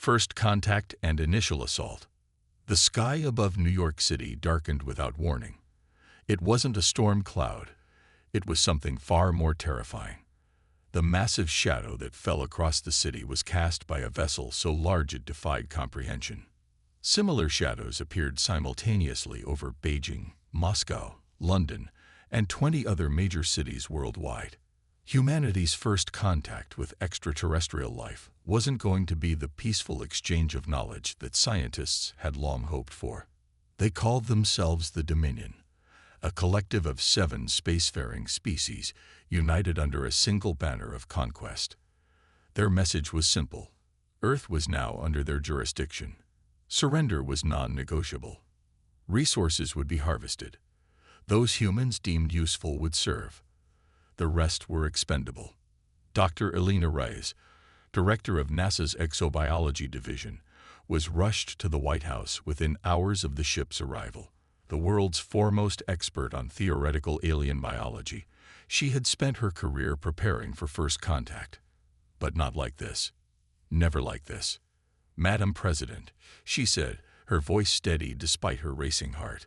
First contact and initial assault. The sky above New York City darkened without warning. It wasn't a storm cloud. It was something far more terrifying. The massive shadow that fell across the city was cast by a vessel so large it defied comprehension. Similar shadows appeared simultaneously over Beijing, Moscow, London, and 20 other major cities worldwide. Humanity's first contact with extraterrestrial life wasn't going to be the peaceful exchange of knowledge that scientists had long hoped for. They called themselves the Dominion, a collective of 7 spacefaring species united under a single banner of conquest. Their message was simple. Earth was now under their jurisdiction. Surrender was non-negotiable. Resources would be harvested. Those humans deemed useful would serve. The rest were expendable. Dr. Elena Reyes, director of NASA's Exobiology Division, was rushed to the White House within hours of the ship's arrival. The world's foremost expert on theoretical alien biology, she had spent her career preparing for first contact. But not like this. Never like this. "Madam President," she said, her voice steady despite her racing heart,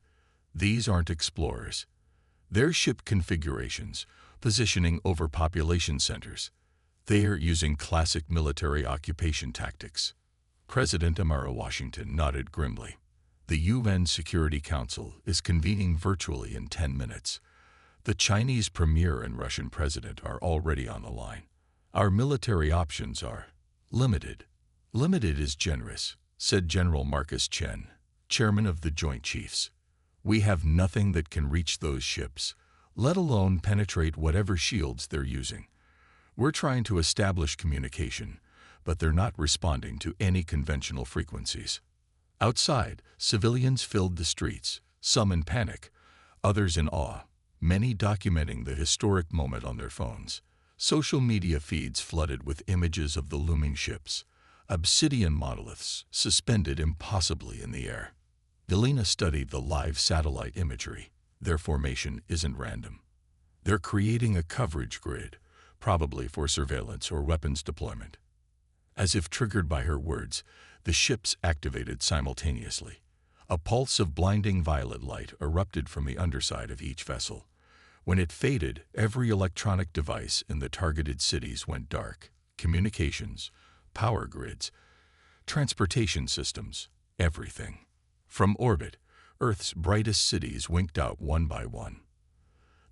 "these aren't explorers. They're ship configurations, positioning overpopulation centers. They are using classic military occupation tactics." President Amara Washington nodded grimly. "The UN Security Council is convening virtually in 10 minutes. The Chinese premier and Russian president are already on the line. Our military options are limited." "Limited is generous," said General Marcus Chen, chairman of the Joint Chiefs. "We have nothing that can reach those ships, let alone penetrate whatever shields they're using. We're trying to establish communication, but they're not responding to any conventional frequencies." Outside, civilians filled the streets, some in panic, others in awe, many documenting the historic moment on their phones. Social media feeds flooded with images of the looming ships, obsidian monoliths suspended impossibly in the air. Elena studied the live satellite imagery. Their formation isn't random. They're creating a coverage grid, probably for surveillance or weapons deployment. As if triggered by her words, the ships activated simultaneously. A pulse of blinding violet light erupted from the underside of each vessel. When it faded, every electronic device in the targeted cities went dark. Communications, power grids, transportation systems, everything. From orbit, Earth's brightest cities winked out one by one.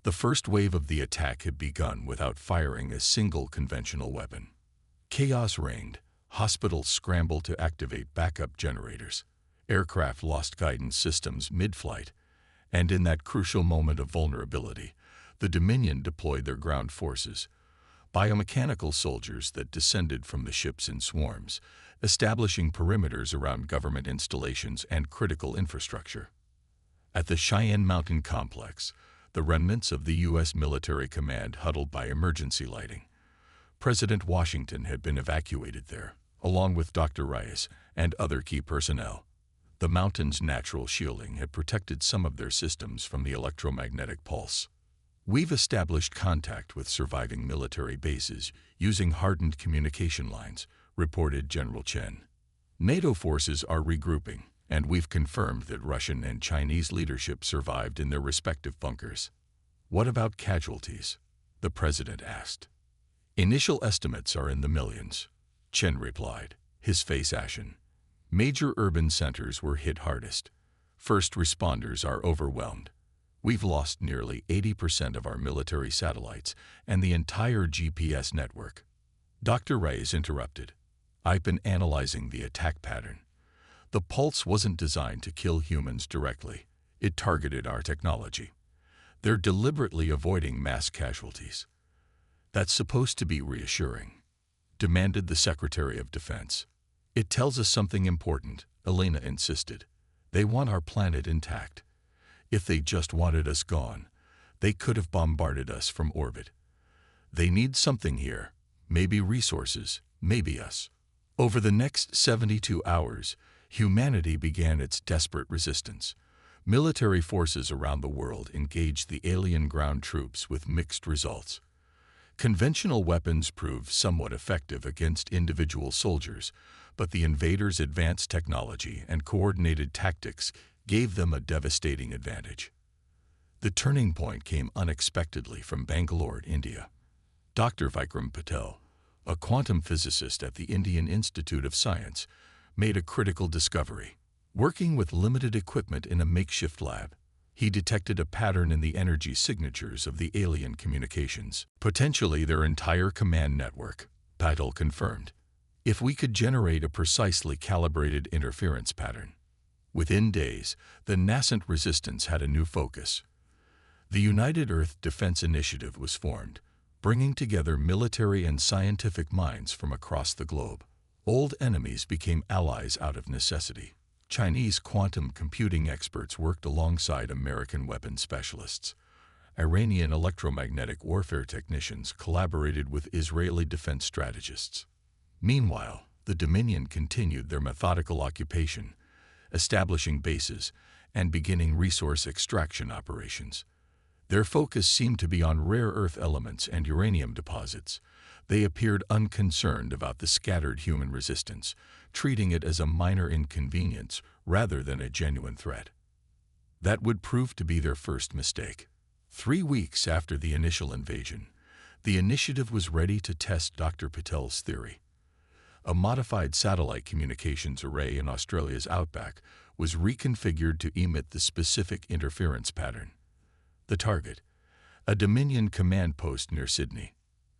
The first wave of the attack had begun without firing a single conventional weapon. Chaos reigned. Hospitals scrambled to activate backup generators. Aircraft lost guidance systems mid-flight. And in that crucial moment of vulnerability, the Dominion deployed their ground forces, biomechanical soldiers that descended from the ships in swarms, establishing perimeters around government installations and critical infrastructure. At the Cheyenne Mountain Complex, the remnants of the U.S. military command huddled by emergency lighting. President Washington had been evacuated there, along with Dr. Reyes and other key personnel. The mountain's natural shielding had protected some of their systems from the electromagnetic pulse. "We've established contact with surviving military bases using hardened communication lines," reported General Chen. "NATO forces are regrouping, and we've confirmed that Russian and Chinese leadership survived in their respective bunkers." "What about casualties?" the president asked. "Initial estimates are in the millions," Chen replied, his face ashen. "Major urban centers were hit hardest. First responders are overwhelmed. We've lost nearly 80% of our military satellites and the entire GPS network." Dr. Reyes interrupted. "I've been analyzing the attack pattern. The pulse wasn't designed to kill humans directly. It targeted our technology. They're deliberately avoiding mass casualties." "That's supposed to be reassuring," demanded the Secretary of Defense. "It tells us something important," Elena insisted. "They want our planet intact. If they just wanted us gone, they could have bombarded us from orbit. They need something here, maybe resources, maybe us." Over the next 72 hours, humanity began its desperate resistance. Military forces around the world engaged the alien ground troops with mixed results. Conventional weapons proved somewhat effective against individual soldiers, But the invaders' advanced technology and coordinated tactics gave them a devastating advantage. The turning point came unexpectedly from Bangalore, India. Dr. Vikram Patel, a quantum physicist at the Indian Institute of Science, made a critical discovery. Working with limited equipment in a makeshift lab, he detected a pattern in the energy signatures of the alien communications, potentially their entire command network. Patel confirmed, if we could generate a precisely calibrated interference pattern. Within days, the nascent resistance had a new focus. The United Earth Defense Initiative was formed, bringing together military and scientific minds from across the globe. Old enemies became allies out of necessity. Chinese quantum computing experts worked alongside American weapons specialists. Iranian electromagnetic warfare technicians collaborated with Israeli defense strategists. Meanwhile, the Dominion continued their methodical occupation, establishing bases and beginning resource extraction operations. Their focus seemed to be on rare earth elements and uranium deposits. They appeared unconcerned about the scattered human resistance, treating it as a minor inconvenience rather than a genuine threat. That would prove to be their first mistake. 3 weeks after the initial invasion, the initiative was ready to test Dr. Patel's theory. A modified satellite communications array in Australia's outback was reconfigured to emit the specific interference pattern. The target, a Dominion command post near Sydney.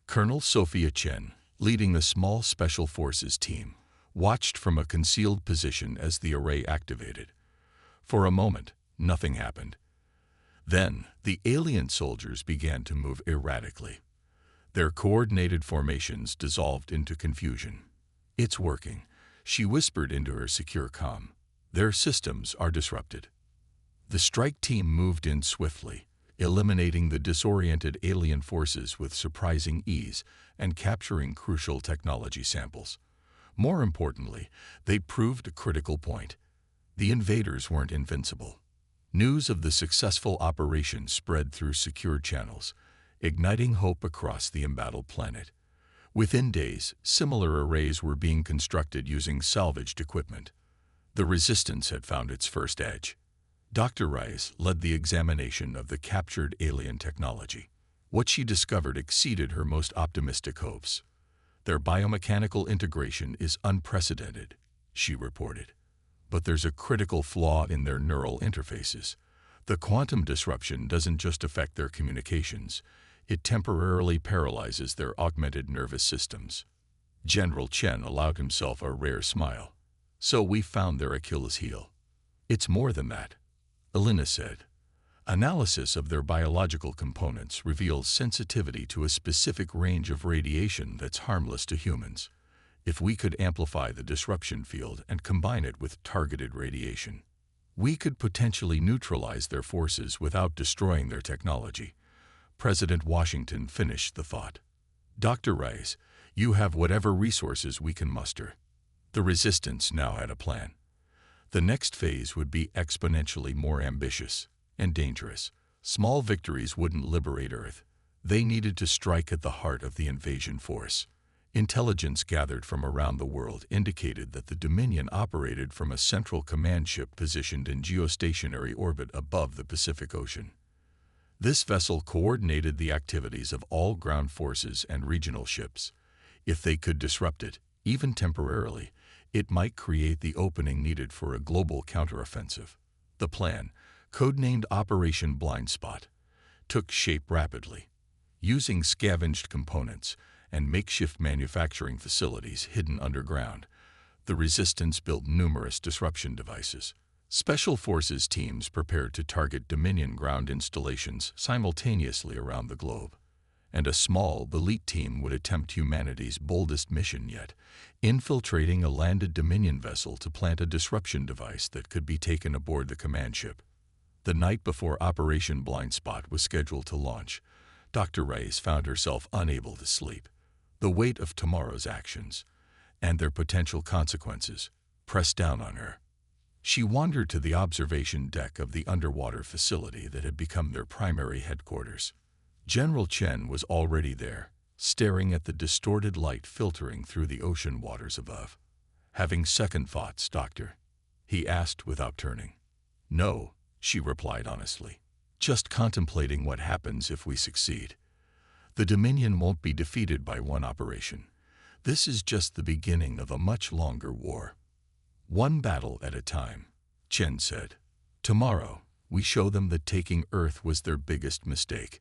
Colonel Sophia Chen, leading the small Special Forces team, watched from a concealed position as the array activated. For a moment, nothing happened. Then, the alien soldiers began to move erratically. Their coordinated formations dissolved into confusion. "It's working," she whispered into her secure comm. "Their systems are disrupted." The strike team moved in swiftly, eliminating the disoriented alien forces with surprising ease and capturing crucial technology samples. More importantly, they proved a critical point. The invaders weren't invincible. News of the successful operation spread through secure channels, igniting hope across the embattled planet. Within days, similar arrays were being constructed using salvaged equipment. The resistance had found its first edge. Dr. Rice led the examination of the captured alien technology. What she discovered exceeded her most optimistic hopes. "Their biomechanical integration is unprecedented," she reported. "But there's a critical flaw in their neural interfaces. The quantum disruption doesn't just affect their communications, it temporarily paralyzes their augmented nervous systems." General Chen allowed himself a rare smile. "So we found their Achilles heel." "It's more than that," Elena said. "Analysis of their biological components reveals sensitivity to a specific range of radiation that's harmless to humans. If we could amplify the disruption field and combine it with targeted radiation, we could potentially neutralize their forces without destroying their technology." President Washington finished the thought. "Dr. Rice, you have whatever resources we can muster." The resistance now had a plan. The next phase would be exponentially more ambitious and dangerous. Small victories wouldn't liberate Earth. They needed to strike at the heart of the invasion force. Intelligence gathered from around the world indicated that the Dominion operated from a central command ship positioned in geostationary orbit above the Pacific Ocean. This vessel coordinated the activities of all ground forces and regional ships. If they could disrupt it, even temporarily, it might create the opening needed for a global counteroffensive. The plan, codenamed Operation Blind Spot, took shape rapidly. Using scavenged components and makeshift manufacturing facilities hidden underground, the resistance built numerous disruption devices. Special Forces teams prepared to target Dominion ground installations simultaneously around the globe. And a small, elite team would attempt humanity's boldest mission yet, infiltrating a landed Dominion vessel to plant a disruption device that could be taken aboard the command ship. The night before Operation Blind Spot was scheduled to launch, Dr. Rice found herself unable to sleep. The weight of tomorrow's actions, and their potential consequences, pressed down on her. She wandered to the observation deck of the underwater facility that had become their primary headquarters. General Chen was already there, staring at the distorted light filtering through the ocean waters above. "Having second thoughts, Doctor?" he asked without turning. "No," she replied honestly. "Just contemplating what happens if we succeed. The Dominion won't be defeated by one operation. This is just the beginning of a much longer war. One battle at a time," Chen said. "Tomorrow, we show them that taking Earth was their biggest mistake."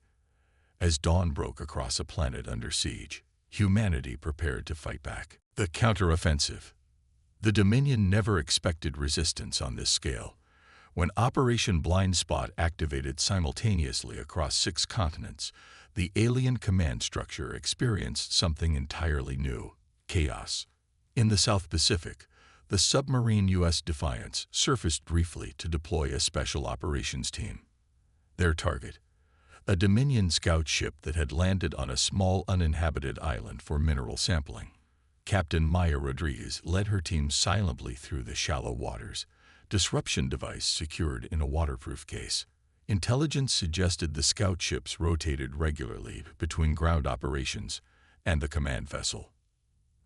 As dawn broke across a planet under siege, humanity prepared to fight back. The counteroffensive. The Dominion never expected resistance on this scale. When Operation Blind Spot activated simultaneously across 6 continents, the alien command structure experienced something entirely new: chaos. In the South Pacific, the submarine U.S. Defiance surfaced briefly to deploy a special operations team. Their target: a Dominion scout ship that had landed on a small uninhabited island for mineral sampling. Captain Maya Rodriguez led her team silently through the shallow waters, disruption device secured in a waterproof case. Intelligence suggested the scout ships rotated regularly between ground operations and the command vessel.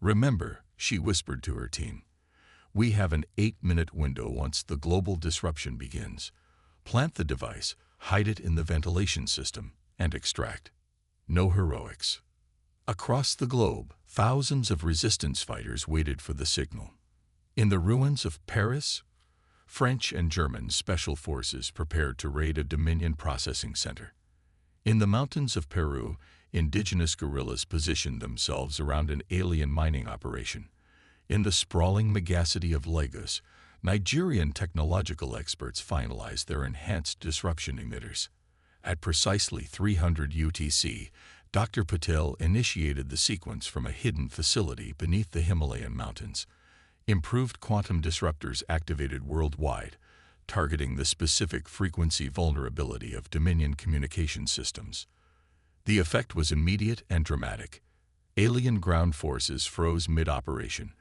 "Remember," she whispered to her team, "we have an 8-minute window once the global disruption begins. Plant the device, hide it in the ventilation system, and extract." No heroics. Across the globe, thousands of resistance fighters waited for the signal. In the ruins of Paris, French and German special forces prepared to raid a Dominion processing center. In the mountains of Peru, indigenous guerrillas positioned themselves around an alien mining operation. In the sprawling megacity of Lagos, Nigerian technological experts finalized their enhanced disruption emitters. At precisely 300 UTC, Dr. Patel initiated the sequence from a hidden facility beneath the Himalayan mountains. Improved quantum disruptors activated worldwide, targeting the specific frequency vulnerability of Dominion communication systems. The effect was immediate and dramatic. Alien ground forces froze mid-operation,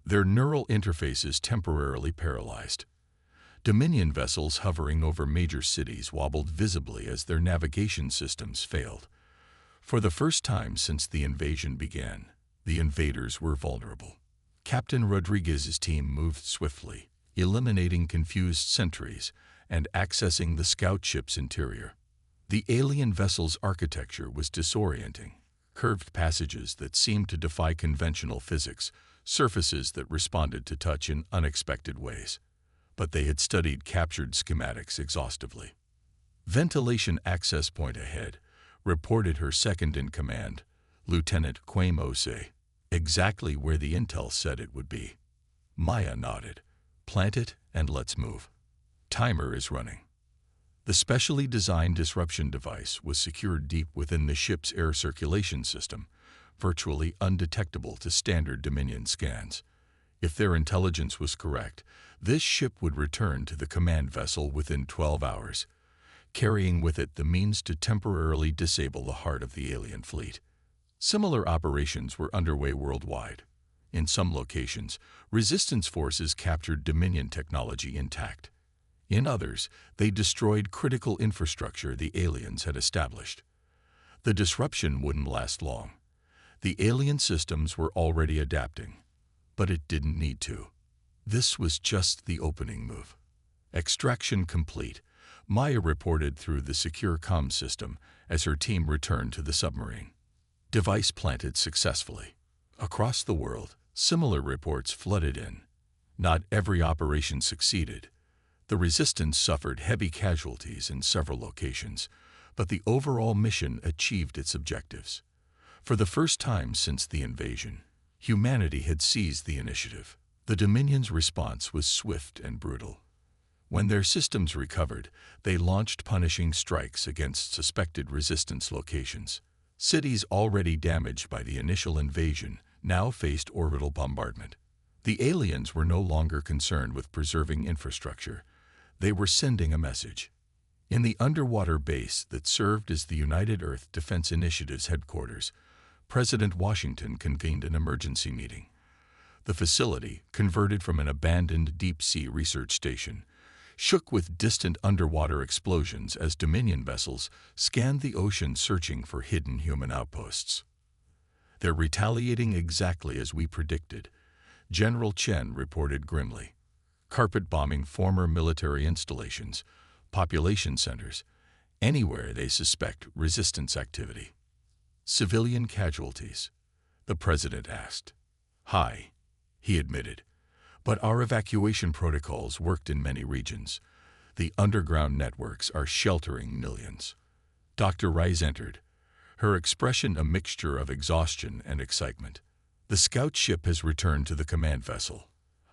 their neural interfaces temporarily paralyzed. Dominion vessels hovering over major cities wobbled visibly as their navigation systems failed. For the first time since the invasion began, the invaders were vulnerable. Captain Rodriguez's team moved swiftly, eliminating confused sentries and accessing the scout ship's interior. The alien vessel's architecture was disorienting: curved passages that seemed to defy conventional physics, surfaces that responded to touch in unexpected ways. But they had studied captured schematics exhaustively. "Ventilation access point ahead," reported her second-in-command, Lieutenant Kwame. "Exactly where the intel said it would be." Maya nodded. "Plant it and let's move." Timer is running. The specially designed disruption device was secured deep within the ship's air circulation system, virtually undetectable to standard Dominion scans. If their intelligence was correct, this ship would return to the command vessel within 12 hours, carrying with it the means to temporarily disable the heart of the alien fleet. Similar operations were underway worldwide. In some locations, resistance forces captured Dominion technology intact. In others, they destroyed critical infrastructure the aliens had established. The disruption wouldn't last long. The alien systems were already adapting, but it didn't need to. This was just the opening move. Extraction complete, Maya reported through the secure comm system as her team returned to the submarine. Device planted successfully. Across the world, similar reports flooded in. Not every operation succeeded. The resistance suffered heavy casualties in several locations, but the overall mission achieved its objectives. For the first time since the invasion, humanity had seized the initiative. The Dominion's response was swift and brutal. When their systems recovered, they launched punishing strikes against suspected resistance locations. Cities already damaged by the initial invasion now faced orbital bombardment. The aliens were no longer concerned with preserving infrastructure. They were sending a message. In the underwater base that served as the United Earth Defense Initiative's headquarters, President Washington convened an emergency meeting. The facility, converted from an abandoned deep-sea research station, shook with distant underwater explosions as Dominion vessels scanned the ocean searching for hidden human outposts. "They're retaliating exactly as we predicted," General Chen reported grimly. Carpet bombing former military installations, population centers, anywhere they suspect resistance activity. Civilian casualties? The president asked. High, he admitted. But our evacuation protocols worked in many regions. The underground networks are sheltering millions. Dr. Rice entered, her expression a mixture of exhaustion and excitement. The scout ship has returned to the command vessel.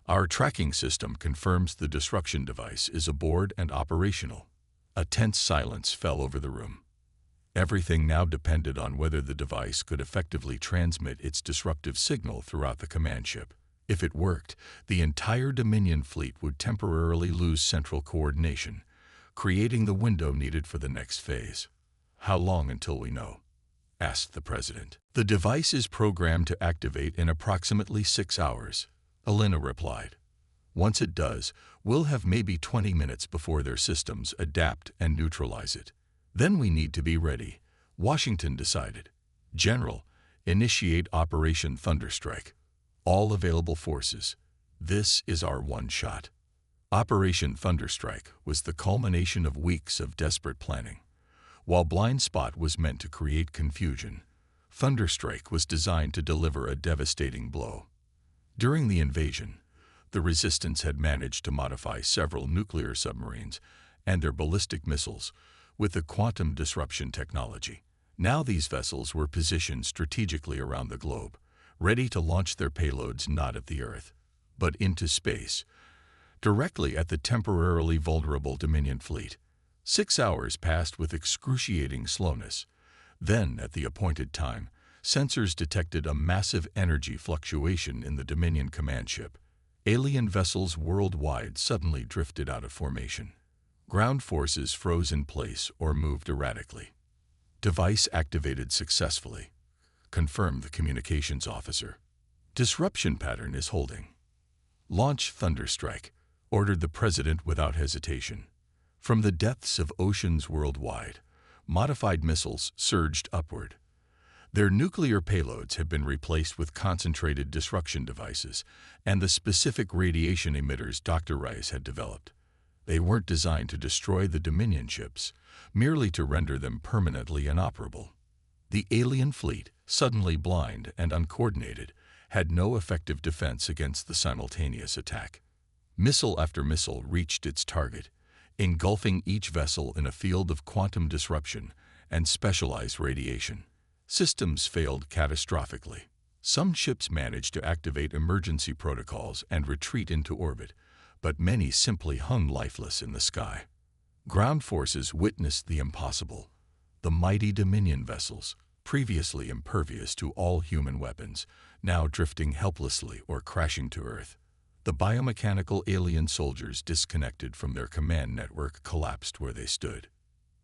Our tracking system confirms the disruption device is aboard and operational. A tense silence fell over the room. Everything now depended on whether the device could effectively transmit its disruptive signal throughout the command ship. If it worked, the entire Dominion fleet would temporarily lose central coordination, creating the window needed for the next phase. How long until we know? Asked the president. The device is programmed to activate in approximately 6 hours, Elena replied. Once it does, we'll have maybe 20 minutes before their systems adapt and neutralize it. Then we need to be ready, Washington decided. General, initiate Operation Thunderstrike. All available forces. This is our one shot. Operation Thunderstrike was the culmination of weeks of desperate planning. While Blind Spot was meant to create confusion, Thunderstrike was designed to deliver a devastating blow. During the invasion, the resistance had managed to modify several nuclear submarines and their ballistic missiles with the quantum disruption technology. Now these vessels were positioned strategically around the globe, ready to launch their payloads not at the Earth, but into space, directly at the temporarily vulnerable Dominion fleet. 6 hours passed with excruciating slowness. Then, at the appointed time, sensors detected a massive energy fluctuation in the Dominion command ship. Alien vessels worldwide suddenly drifted out of formation. Ground forces froze in place or moved erratically. Device activated successfully, confirmed the communications officer. Disruption pattern is holding. Launch Thunderstrike, ordered the president without hesitation. From the depths of oceans worldwide, modified missiles surged upward. Their nuclear payloads had been replaced with concentrated disruption devices and the specific radiation emitters Dr. Rice had developed. They weren't designed to destroy the Dominion ships, merely to render them permanently inoperable. The alien fleet, suddenly blind and uncoordinated, had no effective defense against the simultaneous attack. Missile after missile reached its target, engulfing each vessel in a field of quantum disruption and specialized radiation. Systems failed catastrophically. Some ships managed to activate emergency protocols and retreat into orbit, but many simply hung lifeless in the sky. Ground forces witnessed the impossible. The mighty Dominion vessels, previously impervious to all human weapons, now drifting helplessly or crashing to Earth. The biomechanical alien soldiers disconnected from their command network collapsed where they stood.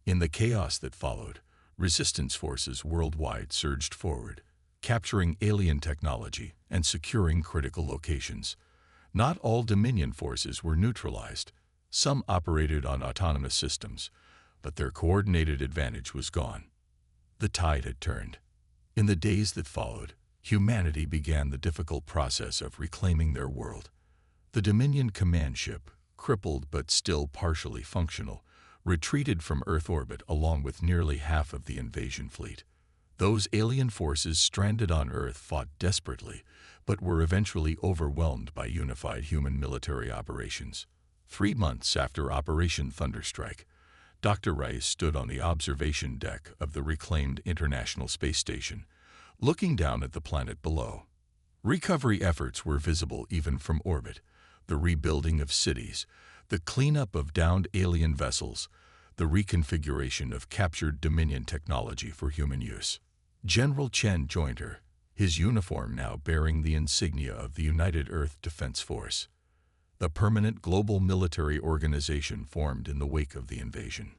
In the chaos that followed, resistance forces worldwide surged forward, capturing alien technology and securing critical locations. Not all Dominion forces were neutralized. Some operated on autonomous systems, but their coordinated advantage was gone. The tide had turned. In the days that followed, humanity began the difficult process of reclaiming their world. The Dominion command ship, crippled but still partially functional, retreated from Earth orbit along with nearly half of the invasion fleet. Those alien forces stranded on Earth fought desperately, but were eventually overwhelmed by unified human military operations. 3 months after Operation Thunderstrike, Dr. Rice stood on the observation deck of the reclaimed International Space Station, looking down at the planet below. Recovery efforts were visible even from orbit. The rebuilding of cities, the cleanup of downed alien vessels, the reconfiguration of captured Dominion technology for human use. General Chen joined her, his uniform now bearing the insignia of the United Earth Defense Force, the permanent global military organization formed in the wake of the invasion.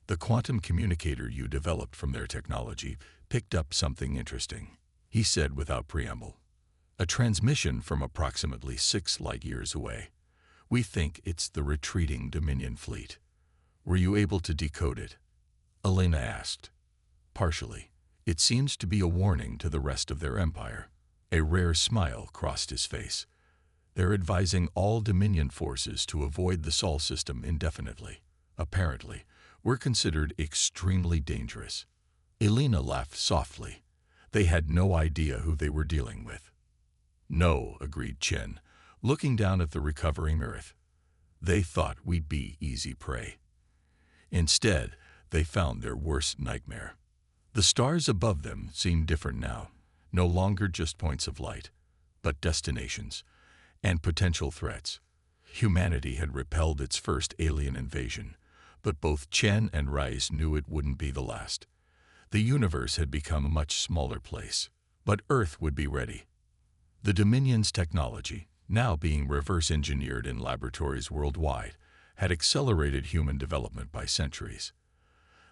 The quantum communicator you developed from their technology picked up something interesting, he said without preamble. A transmission from approximately 6 light-years away. We think it's the retreating Dominion fleet. Were you able to decode it? Elena asked. Partially. It seems to be a warning to the rest of their empire. A rare smile crossed his face. They're advising all Dominion forces to avoid the Sol system indefinitely. Apparently, we're considered extremely dangerous. Elena laughed softly. They had no idea who they were dealing with. No, agreed Chen, looking down at the recovering Earth. They thought we'd be easy prey. Instead, they found their worst nightmare. The stars above them seemed different now, no longer just points of light, but destinations and potential threats. Humanity had repelled its first alien invasion, but both Chen and Rice knew it wouldn't be the last. The universe had become a much smaller place, but Earth would be ready. The Dominion's technology, now being reverse-engineered in laboratories worldwide, had accelerated human development by centuries.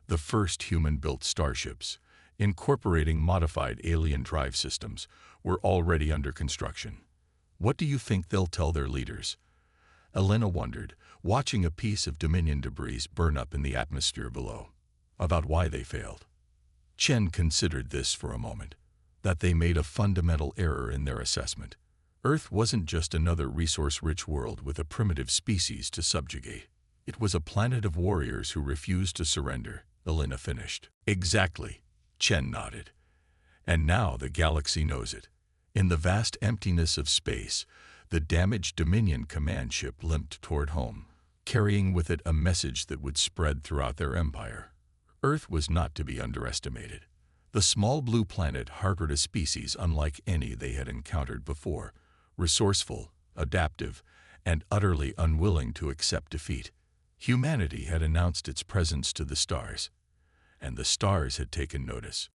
The first human-built starships, incorporating modified alien drive systems, were already under construction. What do you think they'll tell their leaders? Elena wondered, watching a piece of Dominion debris burn up in the atmosphere below. About why they failed. Chen considered this for a moment, that they made a fundamental error in their assessment. Earth wasn't just another resource-rich world with a primitive species to subjugate. It was a planet of warriors who refused to surrender, Elena finished. Exactly, Chen nodded. And now the galaxy knows it. In the vast emptiness of space, the damaged Dominion command ship limped toward home, carrying with it a message that would spread throughout their empire. Earth was not to be underestimated. The small blue planet harbored a species unlike any they had encountered before, resourceful, adaptive, and utterly unwilling to accept defeat. Humanity had announced its presence to the stars, and the stars had taken notice.